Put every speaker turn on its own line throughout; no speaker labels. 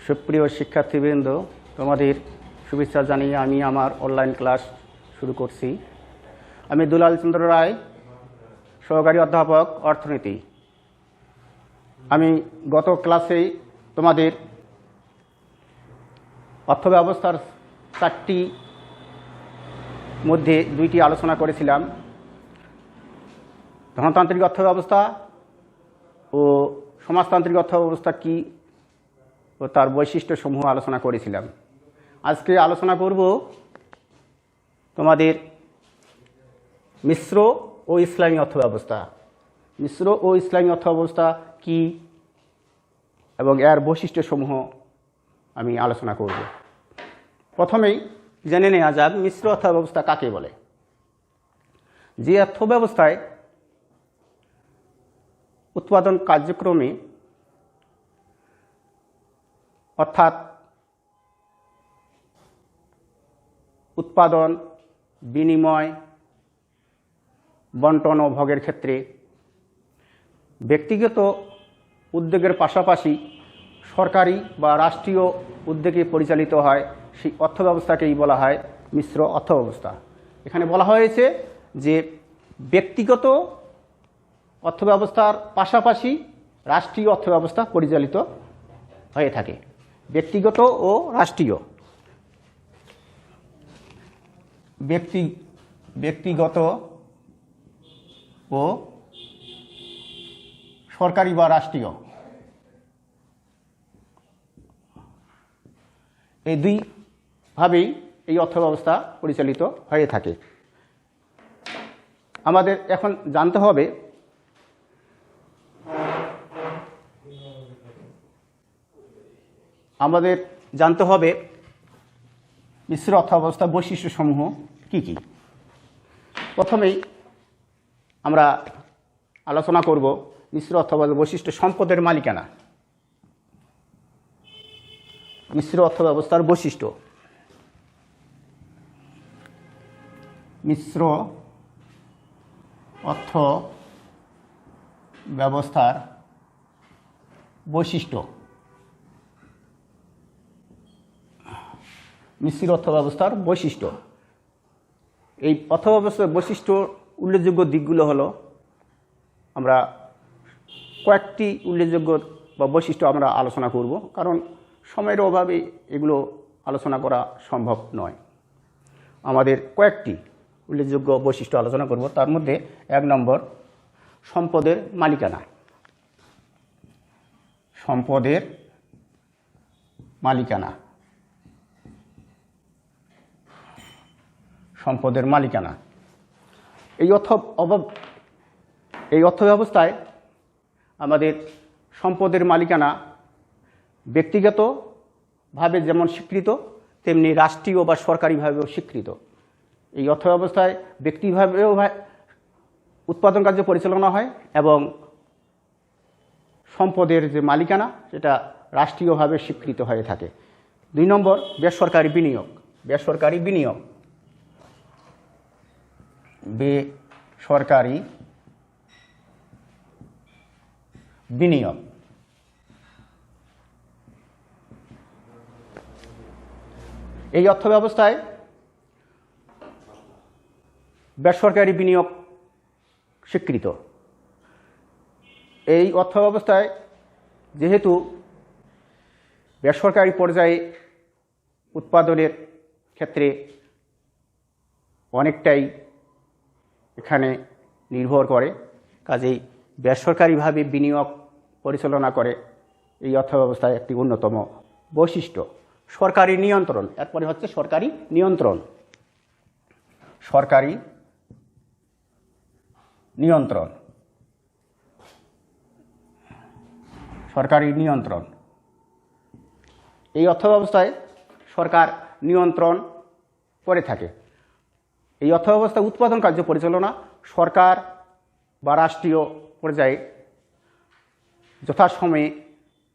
সুপ্রিয় শিক্ষার্থীবৃন্দ, তোমাদের শুভেচ্ছা জানিয়ে আমি আমার অনলাইন ক্লাস শুরু করছি। আমি দুলাল চন্দ্র রায়, সহকারী অধ্যাপক অর্থনীতি। আমি গত ক্লাসেই তোমাদের অর্থব্যবস্থার 4টি মধ্যে 2টি আলোচনা করেছিলাম, ধনতান্ত্রিক অর্থব্যবস্থা ও সমাজতান্ত্রিক অর্থব্যবস্থা কী ও তার বৈশিষ্ট্যসমূহ আলোচনা করেছিলাম। আজকে আলোচনা করব তোমাদের মিশ্র ও ইসলামী অর্থব্যবস্থা। মিশ্র ও ইসলামী অর্থব্যবস্থা কী এবং এর বৈশিষ্ট্যসমূহ আমি আলোচনা করব। প্রথমেই জেনে নেওয়া যাক মিশ্র অর্থব্যবস্থা কাকে বলে। যে অর্থব্যবস্থায় উৎপাদন কার্যক্রমে অর্থাৎ উৎপাদন, বিনিময়, বন্টন ও ভোগের ক্ষেত্রে ব্যক্তিগত উদ্যোগের পাশাপাশি সরকারি বা রাষ্ট্রীয় উদ্যোগে পরিচালিত হয়, সেই অর্থব্যবস্থাকেই বলা হয় মিশ্র অর্থব্যবস্থা। এখানে বলা হয়েছে যে ব্যক্তিগত অর্থব্যবস্থার পাশাপাশি রাষ্ট্রীয় অর্থব্যবস্থা পরিচালিত হয়ে থাকে। ব্যক্তিগত ও রাষ্ট্রীয়। ব্যক্তিগত ও সরকারি বা রাষ্ট্রীয়, এই দুইভাবেই এই অর্থব্যবস্থা পরিচালিত হয়ে থাকে। আমাদের এখন জানতে হবে মিশ্র অর্থব্যবস্থার বৈশিষ্ট্যসমূহ কী কী। প্রথমেই আমরা আলোচনা করব মিশ্র অর্থব্যবস্থার বৈশিষ্ট্য সম্পদের মালিকানা। মিশ্র অর্থব্যবস্থার বৈশিষ্ট্য। মিশ্র অর্থ ব্যবস্থার বৈশিষ্ট্য। মিশ্র অর্থব্যবস্থার বৈশিষ্ট্য। এই অর্থব্যবস্থার বৈশিষ্ট্য উল্লেখযোগ্য দিকগুলো হলো, আমরা কয়েকটি উল্লেখযোগ্য বা বৈশিষ্ট্য আমরা আলোচনা করব, কারণ সময়ের অভাবে এগুলো আলোচনা করা সম্ভব নয়। আমাদের কয়েকটি উল্লেখযোগ্য বৈশিষ্ট্য আলোচনা করব। তার মধ্যে 1 নম্বর সম্পদের মালিকানা। সম্পদের মালিকানা। সম্পদের মালিকানা। এই অর্থব্যবস্থায় আমাদের সম্পদের মালিকানা ব্যক্তিগতভাবে যেমন স্বীকৃত, তেমনি রাষ্ট্রীয় বা সরকারিভাবেও স্বীকৃত। এই অর্থব্যবস্থায় ব্যক্তিভাবেও উৎপাদন কার্য পরিচালনা হয় এবং সম্পদের যে মালিকানা সেটা রাষ্ট্রীয়ভাবে স্বীকৃত হয়ে থাকে। 2 নম্বর বেসরকারি বিনিয়োগ। বেসরকারি বিনিয়োগ। বেসরকারি বিনিয়োগ। এই অর্থব্যবস্থায় বেসরকারি বিনিয়োগ স্বীকৃত। এই অর্থব্যবস্থায় যেহেতু বেসরকারি পর্যায়ে উৎপাদনের ক্ষেত্রে অনেকটাই এখানে নির্ভর করে, কাজেই বেসরকারিভাবে বিনিয়োগ পরিচালনা করে এই অর্থব্যবস্থায় একটি অন্যতম বৈশিষ্ট্য। সরকারি নিয়ন্ত্রণ। এরপরে হচ্ছে সরকারি নিয়ন্ত্রণ। সরকারি নিয়ন্ত্রণ। সরকারি নিয়ন্ত্রণ। এই অর্থব্যবস্থায় সরকার নিয়ন্ত্রণ করে থাকে। এই অর্থব্যবস্থা উৎপাদন কার্য পরিচালনা সরকার বা রাষ্ট্রীয় পর্যায়ে যথাসময়ে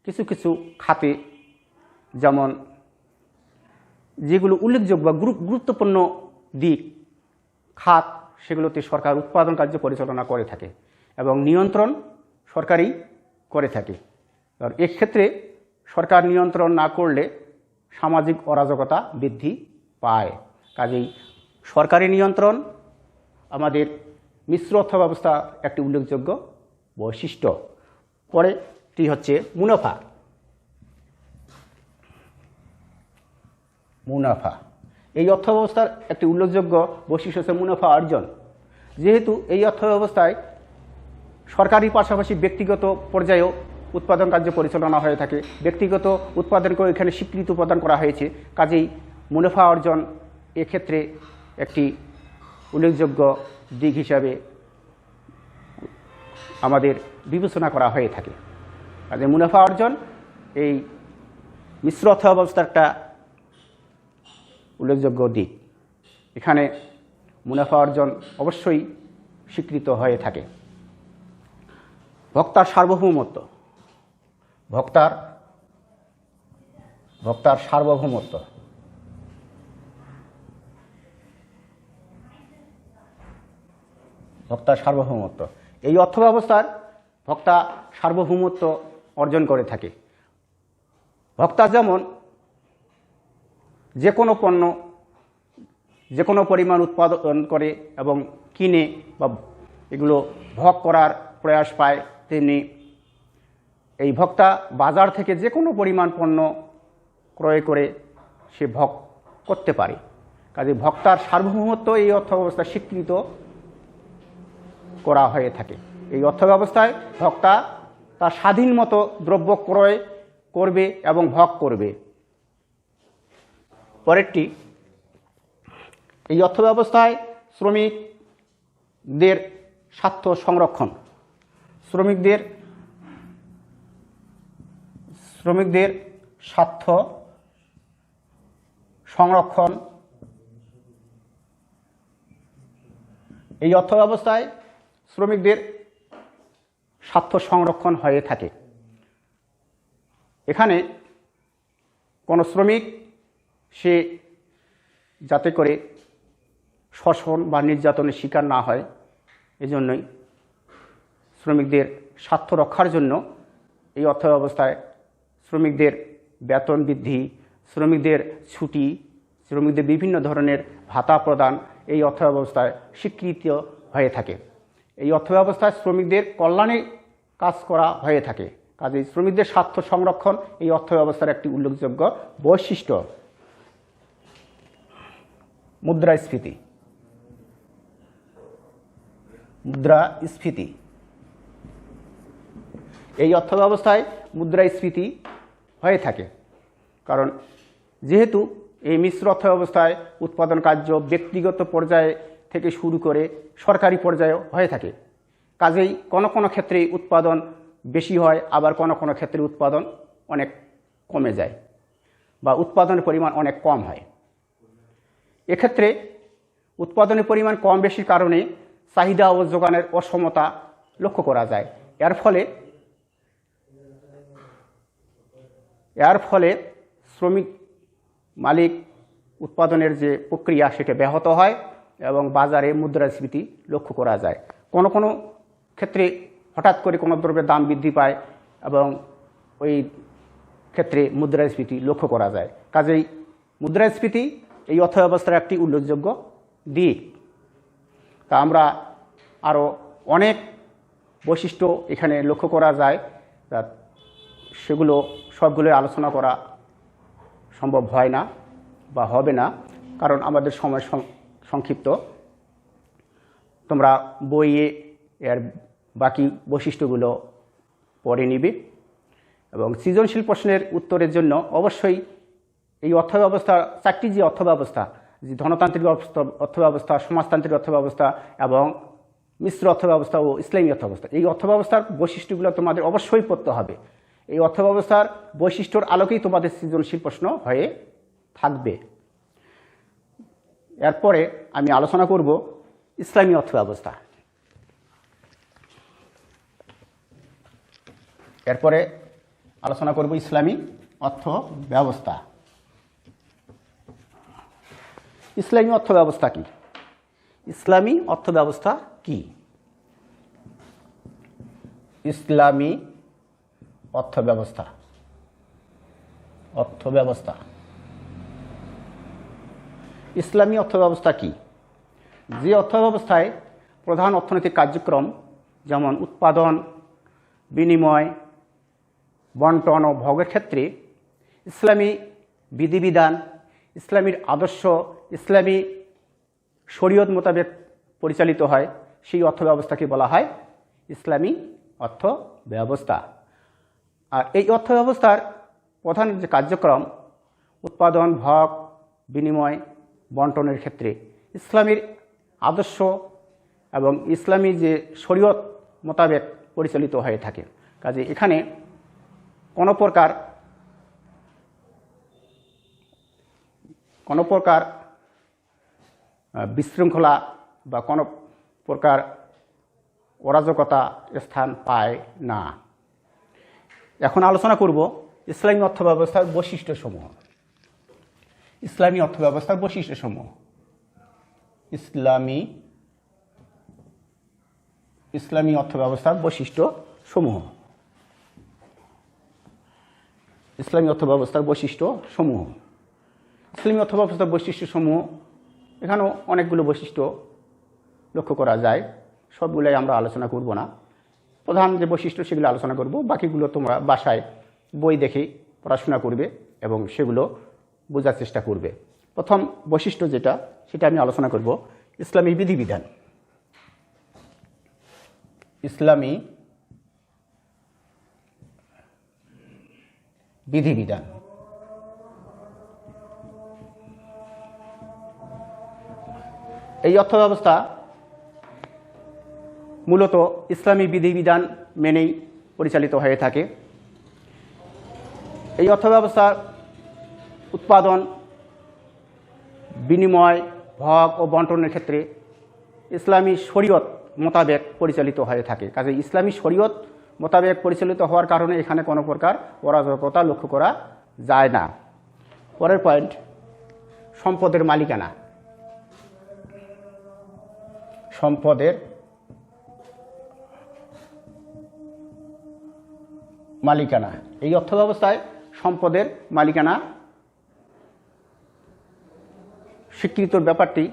কিছু কিছু খাতে, যেমন যেগুলো উল্লেখযোগ্য বা গুরুত্বপূর্ণ দিক খাত, সেগুলোতে সরকার উৎপাদন কার্য পরিচালনা করে থাকে এবং নিয়ন্ত্রণ সরকারই করে থাকে। আর এক্ষেত্রে সরকার নিয়ন্ত্রণ না করলে সামাজিক অরাজকতা বৃদ্ধি পায়। কাজেই সরকারি নিয়ন্ত্রণ আমাদের মিশ্র অর্থব্যবস্থা একটি উল্লেখযোগ্য বৈশিষ্ট্য। পরেরটি হচ্ছে মুনাফা। মুনাফা এই অর্থব্যবস্থার একটি উল্লেখযোগ্য বৈশিষ্ট্য হচ্ছে মুনাফা অর্জন। যেহেতু এই অর্থব্যবস্থায় সরকারি পাশাপাশি ব্যক্তিগত পর্যায়েও উৎপাদন কার্য পরিচালনা হয়ে থাকে, ব্যক্তিগত উৎপাদনকেও এখানে স্বীকৃতি প্রদান করা হয়েছে। কাজেই মুনাফা অর্জন এক্ষেত্রে একটি উল্লেখযোগ্য দিক হিসাবে আমাদের বিবেচনা করা হয়ে থাকে। কাজে মুনাফা অর্জন এই মিশ্র অর্থব্যবস্থার একটা উল্লেখযোগ্য দিক। এখানে মুনাফা অর্জন অবশ্যই স্বীকৃত হয়ে থাকে। ভোক্তার সার্বভৌমত্ব। ভোক্তার সার্বভৌমত্ব। ভোক্তার সার্বভৌমত্ব এই অর্থব্যবস্থার ভোক্তা সার্বভৌমত্ব অর্জন করে থাকে। ভোক্তা যেমন যে কোনো পণ্য যে কোনো পরিমাণ উৎপাদন করে এবং কিনে বা এগুলো ভোগ করার প্রয়াস পায়, তেমনি এই ভোক্তা বাজার থেকে যে কোনো পরিমাণ পণ্য ক্রয় করে সে ভোগ করতে পারে। কাজে ভোক্তার সার্বভৌমত্ব এই অর্থব্যবস্থা স্বীকৃত করা হয়ে থাকে। এই অর্থব্যবস্থায় ভোক্তা তার স্বাধীন মতো দ্রব্য ক্রয় করবে এবং ভোগ করবে। পরেরটি, এই অর্থব্যবস্থায় শ্রমিকদের স্বার্থ সংরক্ষণ। শ্রমিকদের স্বার্থ সংরক্ষণ এই অর্থব্যবস্থায় শ্রমিকদের স্বার্থ সংরক্ষণ হয়ে থাকে। এখানে কোনো শ্রমিক সে যাতে করে শোষণ বা নির্যাতনের শিকার না হয়, এজন্যই শ্রমিকদের স্বার্থ রক্ষার জন্য এই অর্থব্যবস্থায় শ্রমিকদের বেতন বৃদ্ধি, শ্রমিকদের ছুটি, শ্রমিকদের বিভিন্ন ধরনের ভাতা প্রদান এই অর্থব্যবস্থায় স্বীকৃত হয়ে থাকে। এই অর্থব্যবস্থায় শ্রমিকদের কল্যাণে কাজ করা হয়ে থাকে। কাজেই শ্রমিকদের স্বার্থ সংরক্ষণ এই অর্থব্যবস্থার একটি উল্লেখযোগ্য বৈশিষ্ট্য। মুদ্রাস্ফীতি। মুদ্রাস্ফীতি এই অর্থব্যবস্থায় মুদ্রাস্ফীতি হয়ে থাকে, কারণ যেহেতু এই মিশ্র অর্থব্যবস্থায় উৎপাদন কার্য ব্যক্তিগত পর্যায়ে থেকে শুরু করে সরকারি পর্যায়েও হয়ে থাকে। কাজেই কোনো কোনো ক্ষেত্রে উৎপাদন বেশি হয়, আবার কোনো কোনো ক্ষেত্রে উৎপাদন অনেক কমে যায় বা উৎপাদনের পরিমাণ অনেক কম হয়। এক্ষেত্রে উৎপাদনের পরিমাণ কম বেশির কারণে চাহিদা ও যোগানের অসমতা লক্ষ্য করা যায়। এর ফলে শ্রমিক মালিক উৎপাদনের যে প্রক্রিয়া সেটা ব্যাহত হয় এবং বাজারে মুদ্রাস্ফীতি লক্ষ্য করা যায়। কোনো কোনো ক্ষেত্রে হঠাৎ করে কোনো দ্রব্যের দাম বৃদ্ধি পায় এবং ওই ক্ষেত্রে মুদ্রাস্ফীতি লক্ষ্য করা যায়। কাজেই মুদ্রাস্ফীতি এই অর্থব্যবস্থার একটি উল্লেখযোগ্য দিক। তা আমরা আরও অনেক বৈশিষ্ট্য এখানে লক্ষ্য করা যায়, সেগুলো সবগুলো আলোচনা করা সম্ভব হয় না বা হবে না, কারণ আমাদের সময় সংক্ষিপ্ত। তোমরা বইয়ে এর বাকি বৈশিষ্ট্যগুলো পড়ে নিবে এবং সৃজনশীল প্রশ্নের উত্তরের জন্য অবশ্যই এই অর্থব্যবস্থা, চারটি যে অর্থব্যবস্থা, যে ধনতান্ত্রিক অর্থব্যবস্থা, সমাজতান্ত্রিক অর্থব্যবস্থা এবং মিশ্র অর্থব্যবস্থা ও ইসলামী অর্থব্যবস্থা, এই অর্থব্যবস্থার বৈশিষ্ট্যগুলো তোমাদের অবশ্যই পড়তে হবে। এই অর্থব্যবস্থার বৈশিষ্ট্যর আলোকেই তোমাদের সৃজনশীল প্রশ্ন হয়ে থাকবে। এরপরে আমি আলোচনা করব ইসলামী অর্থব্যবস্থা। এরপরে আলোচনা করব ইসলামী অর্থব্যবস্থা। ইসলামী অর্থব্যবস্থা কি? ইসলামী অর্থব্যবস্থা কি? ইসলামী অর্থব্যবস্থা অর্থ ব্যবস্থা। ইসলামী অর্থ ব্যবস্থা কি? যে অর্থ ব্যবস্থায় প্রধান অর্থনৈতিক কার্যক্রম যেমন উৎপাদন, বিনিময়, বন্টন ও ভোগের ক্ষেত্রে ইসলামী বিধিবিধান, ইসলামীর আদর্শ, ইসলামী শরীয়ত মোতাবেক পরিচালিত হয়, সেই অর্থ ব্যবস্থাকে বলা হয় ইসলামী অর্থ ব্যবস্থা। আর এই অর্থ ব্যবস্থার প্রধান যে কার্যক্রম উৎপাদন, ভোগ, বিনিময়, বন্টনের ক্ষেত্রে ইসলামীর আদর্শ এবং ইসলামী যে শরীয়ত মোতাবেক পরিচালিত হয়ে থাকে। কাজে এখানে কোনো প্রকার বিশৃঙ্খলা বা কোনো প্রকার অরাজকতা স্থান পায় না। এখন আলোচনা করব ইসলামী অর্থব্যবস্থার বৈশিষ্ট্যসমূহ। ইসলামী অর্থব্যবস্থার বৈশিষ্ট্যসমূহ। ইসলামী অর্থব্যবস্থার বৈশিষ্ট্যসমূহ। ইসলামী অর্থব্যবস্থার বৈশিষ্ট্যসমূহ। ইসলামী অর্থব্যবস্থার বৈশিষ্ট্যসমূহ, এখানেও অনেকগুলো বৈশিষ্ট্য লক্ষ্য করা যায়, সবগুলোই আমরা আলোচনা করব না। প্রধান যে বৈশিষ্ট্য সেগুলো আলোচনা করব, বাকিগুলো তোমরা বাসায় বই দেখে পড়াশোনা করবে এবং সেগুলো বোঝার চেষ্টা করবে। প্রথম বৈশিষ্ট্য যেটা, সেটা আমি আলোচনা করব ইসলামী বিধিবিধান। ইসলামী বিধিবিধান। এই অর্থব্যবস্থা মূলত ইসলামী বিধিবিধান মেনেই পরিচালিত হয়ে থাকে। এই অর্থব্যবস্থার উৎপাদন, বিনিময়, ভোগ ও বন্টনের ক্ষেত্রে ইসলামী শরীয়ত মোতাবেক পরিচালিত হয়ে থাকে। কাজে ইসলামী শরীয়ত মোতাবেক পরিচালিত হওয়ার কারণে এখানে কোনো প্রকার অরাজকতা লক্ষ্য করা যায় না। পরের পয়েন্ট, সম্পদের মালিকানা। সম্পদের মালিকানা। এই অর্থব্যবস্থায় সম্পদের মালিকানা স্বীকৃতির ব্যাপারটি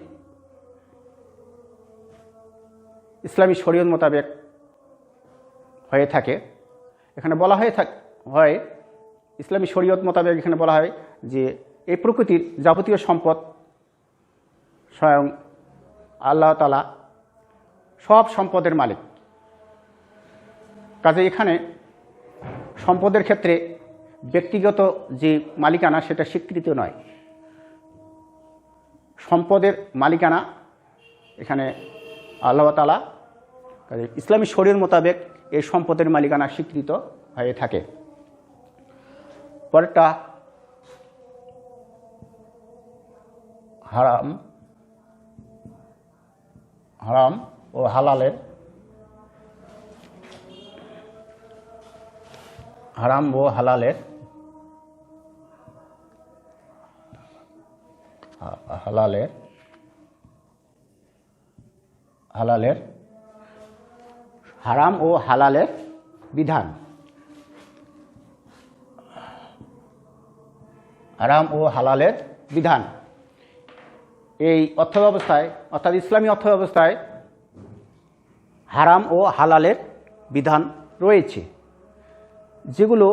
ইসলামী শরীয়ত মোতাবেক হয়ে থাকে। এখানে বলা হয় ইসলামী শরীয়ত মোতাবেক এখানে বলা হয় যে এই প্রকৃতির যাবতীয় সম্পদ স্বয়ং আল্লাহ তাআলা সব সম্পদের মালিক। কাজে এখানে সম্পদের ক্ষেত্রে ব্যক্তিগত যে মালিকানা সেটা স্বীকৃত নয়, সম্পদের মালিকানা এখানে আল্লাহ তাআলা। কাজে ইসলামী শরীয়ত মোতাবেক এই সম্পদের মালিকানা স্বীকৃত হয়ে থাকে। পরেরটা হারাম ও হালালের। হারাম ও হালালের হারাম ও হালালের বিধান। হারাম ও হালালের বিধান। এই অর্থব্যবস্থায় অর্থাৎ ইসলামী অর্থব্যবস্থায় হারাম ও হালালের বিধান রয়েছে, যেগুলো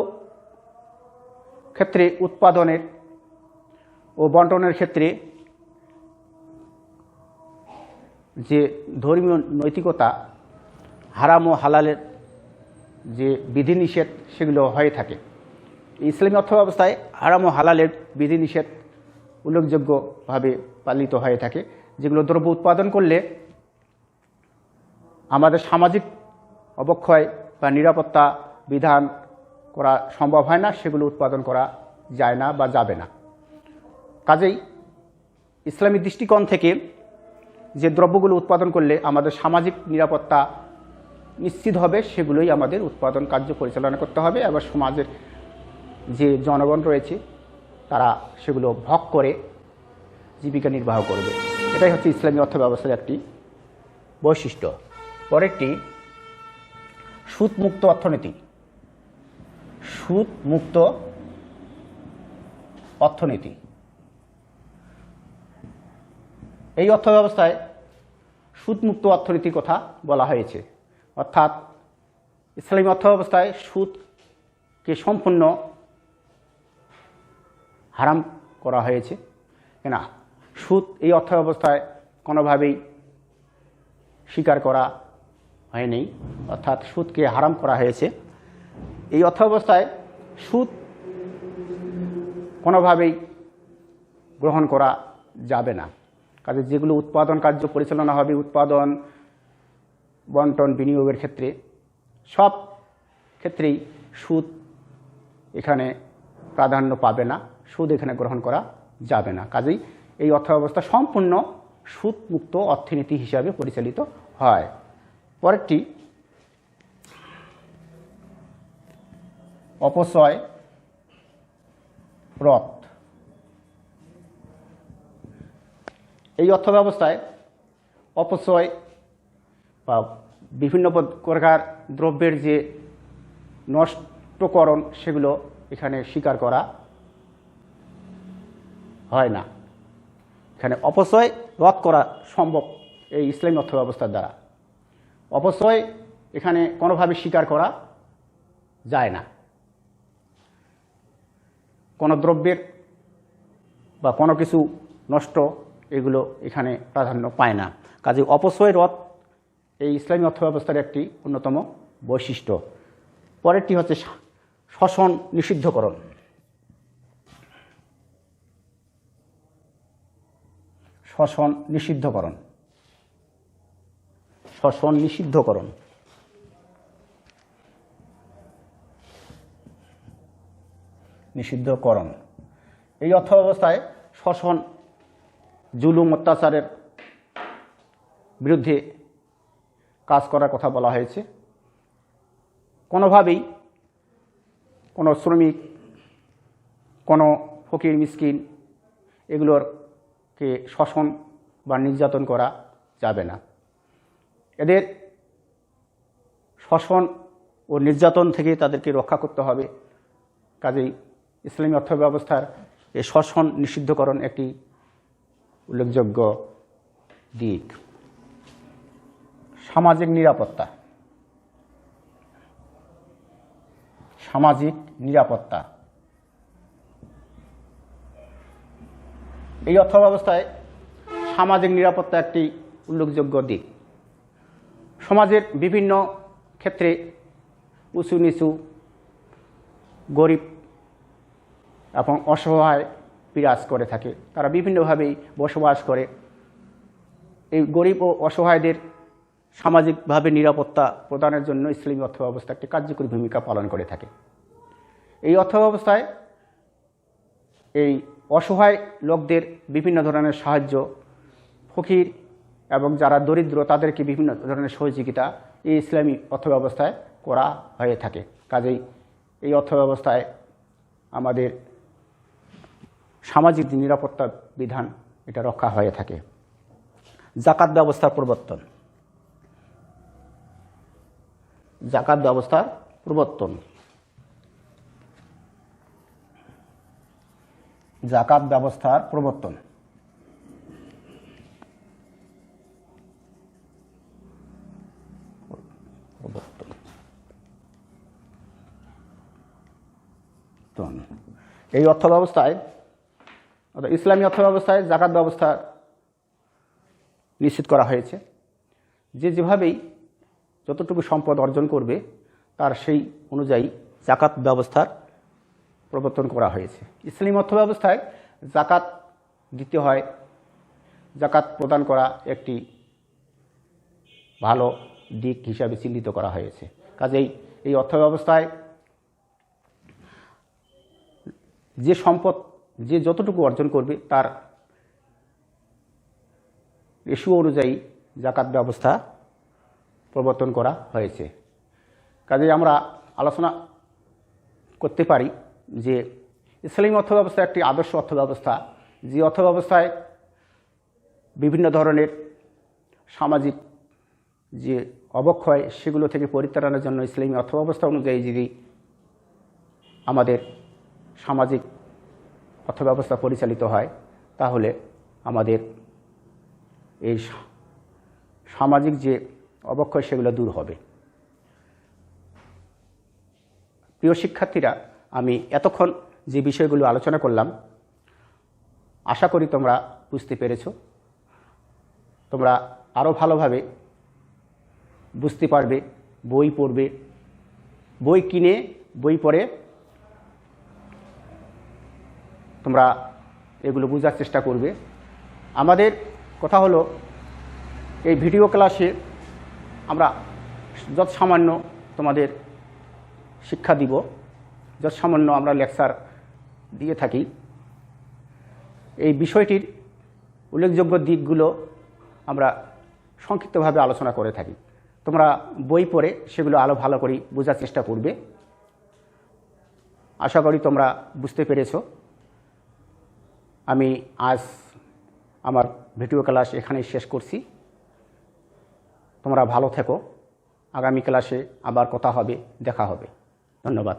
ক্ষেত্রে উৎপাদনের ও বন্টনের ক্ষেত্রে যে ধর্মীয় নৈতিকতা, হারাম ও হালালের যে বিধিনিষেধ সেগুলো হয়ে থাকে। ইসলামী অর্থব্যবস্থায় হারাম ও হালালের বিধিনিষেধ উল্লেখযোগ্যভাবে পালিত হয়ে থাকে, যেগুলো দ্রব্য উৎপাদন করলে আমাদের সামাজিক অবক্ষয় বা নিরাপত্তা বিধান করা সম্ভব হয় না, সেগুলো উৎপাদন করা যায় না বা যাবে না। কাজেই ইসলামী দৃষ্টিকোণ থেকে যে দ্রব্যগুলো উৎপাদন করলে আমাদের সামাজিক নিরাপত্তা নিশ্চিত হবে, সেগুলোই আমাদের উৎপাদন কার্য পরিচালনা করতে হবে। এবার সমাজের যে জনগণ রয়েছে তারা সেগুলো ভোগ করে জীবিকা নির্বাহ করবে। এটাই হচ্ছে ইসলামী অর্থব্যবস্থার একটি বৈশিষ্ট্য। পরেরটি সুদমুক্ত অর্থনীতি। সুদমুক্ত অর্থনীতি। এই অর্থ ব্যবস্থায় সুদমুক্ত অর্থনীতির কথা বলা হয়েছে, অর্থাৎ ইসলামী অর্থ ব্যবস্থায় সুদকে সম্পূর্ণ হারাম করা হয়েছে। কেন সুদ এই অর্থ ব্যবস্থায় কোনোভাবেই স্বীকার করা হয়নি, অর্থাৎ সুদকে হারাম করা হয়েছে। এই অর্থ ব্যবস্থায় সুদ কোনোভাবেই গ্রহণ করা যাবে না। কাজে যেগুলো উৎপাদন কার্য পরিচালনা হবে, উৎপাদন, বন্টন, বিনিয়োগের ক্ষেত্রে সব ক্ষেত্রেই সুদ এখানে প্রাধান্য পাবে না, সুদ এখানে গ্রহণ করা যাবে না। কাজেই এই অর্থ ব্যবস্থা সম্পূর্ণ সুদমুক্ত অর্থনীতি হিসাবে পরিচালিত হয়। পরেরটি অপচয় রদ। এই অর্থ ব্যবস্থায় অপচয় বা বিভিন্ন প্রকার দ্রব্যের যে নষ্টকরণ সেগুলো এখানে স্বীকার করা হয় না। এখানে অপচয় রদ করা সম্ভব এই ইসলামী অর্থ ব্যবস্থার দ্বারা। অপচয় এখানে কোনোভাবে স্বীকার করা যায় না। কোনো দ্রব্যের বা কোনো কিছু নষ্ট এগুলো এখানে প্রাধান্য পায় না। কাজে অপচয় রদ এই ইসলামী অর্থ ব্যবস্থার একটি অন্যতম বৈশিষ্ট্য। পরেরটি হচ্ছে শোষণ নিষিদ্ধকরণ। শোষণ নিষিদ্ধকরণ। শোষণ নিষিদ্ধকরণ নিষিদ্ধকরণ এই অর্থ ব্যবস্থায় শোষণ, জুলুম, অত্যাচারের বিরুদ্ধে কাজ করার কথা বলা হয়েছে। কোনোভাবেই কোনো শ্রমিক, কোনো ফকির মিসকিন এগুলোরকে শোষণ বা নির্যাতন করা যাবে না। এদের শোষণ ও নির্যাতন থেকে তাদেরকে রক্ষা করতে হবে। কাজেই ইসলামী অর্থ ব্যবস্থার এই শোষণ নিষিদ্ধকরণ একটি উল্লেখযোগ্য দিক। সামাজিক নিরাপত্তা। সামাজিক নিরাপত্তা এই অর্থ ব্যবস্থায় সামাজিক নিরাপত্তা একটি উল্লেখযোগ্য দিক। সমাজের বিভিন্ন ক্ষেত্রে উঁচু নিচু, গরিব এবং অসহায় বিরাজ করে থাকে। তারা বিভিন্নভাবেই বসবাস করে। এই গরিব ও অসহায়দের সামাজিকভাবে নিরাপত্তা প্রদানের জন্য ইসলামী অর্থ ব্যবস্থা একটি কার্যকরী ভূমিকা পালন করে থাকে। এই অর্থ ব্যবস্থায় এই অসহায় লোকদের বিভিন্ন ধরনের সাহায্য, ফকির এবং যারা দরিদ্র তাদেরকে বিভিন্ন ধরনের সহযোগিতা এই ইসলামী অর্থ ব্যবস্থায় করা হয়ে থাকে। কাজেই এই অর্থ ব্যবস্থায় আমাদের সামাজিক নিরাপত্তা বিধান এটা রক্ষা হয়ে থাকে। জাকাত ব্যবস্থার প্রবর্তন। জাকাত ব্যবস্থার প্রবর্তন। জাকাত ব্যবস্থার প্রবর্তন এই অর্থ ব্যবস্থায়, ইসলামী অর্থ ব্যবস্থায় জাকাত ব্যবস্থা নিশ্চিত করা হয়েছে। যে যেভাবেই যতটুকু সম্পদ অর্জন করবে তার সেই অনুযায়ী জাকাত ব্যবস্থার প্রবর্তন করা হয়েছে। ইসলামী অর্থ ব্যবস্থায় জাকাত দিতে হয়। জাকাত প্রদান করা একটি ভালো দিক হিসাবে চিহ্নিত করা হয়েছে। কাজেই এই অর্থ ব্যবস্থায় যে সম্পদ যে যতটুকু অর্জন করবে তার রেশিও অনুযায়ী জাকাত ব্যবস্থা প্রবর্তন করা হয়েছে। কাজেই আমরা আলোচনা করতে পারি যে ইসলামী অর্থ ব্যবস্থা একটি আদর্শ অর্থ ব্যবস্থা, যে অর্থ ব্যবস্থায় বিভিন্ন ধরনের সামাজিক যে অবক্ষয় সেগুলো থেকে পরিত্রাণের জন্য ইসলামী অর্থ ব্যবস্থা অনুযায়ী যদি আমাদের সামাজিক অর্থব্যবস্থা পরিচালিত হয় তাহলে আমাদের এই সামাজিক যে অবক্ষয় সেগুলো দূর হবে। প্রিয় শিক্ষার্থীরা, আমি এতক্ষণ যে বিষয়গুলো আলোচনা করলাম আশা করি তোমরা বুঝতে পেরেছো। তোমরা আরও ভালোভাবে বুঝতে পারবে, বই পড়বে, বই কিনে বই পড়ে তোমরা এগুলো বোঝার চেষ্টা করবে। আমাদের কথা হলো এই ভিডিও ক্লাসে আমরা যত সামান্য তোমাদের শিক্ষা দিব, যত সামান্য আমরা লেকচার দিয়ে থাকি, এই বিষয়টির উল্লেখযোগ্য দিকগুলো আমরা সংক্ষিপ্তভাবে আলোচনা করে থাকি। তোমরা বই পড়ে সেগুলো আরও ভালো করে বোঝার চেষ্টা করবে। আশা করি তোমরা বুঝতে পেরেছো। আমি আজ আমার ভিডিও ক্লাস এখানেই শেষ করছি। তোমরা ভালো থেকো। আগামী ক্লাসে আবার কথা হবে, দেখা হবে। ধন্যবাদ।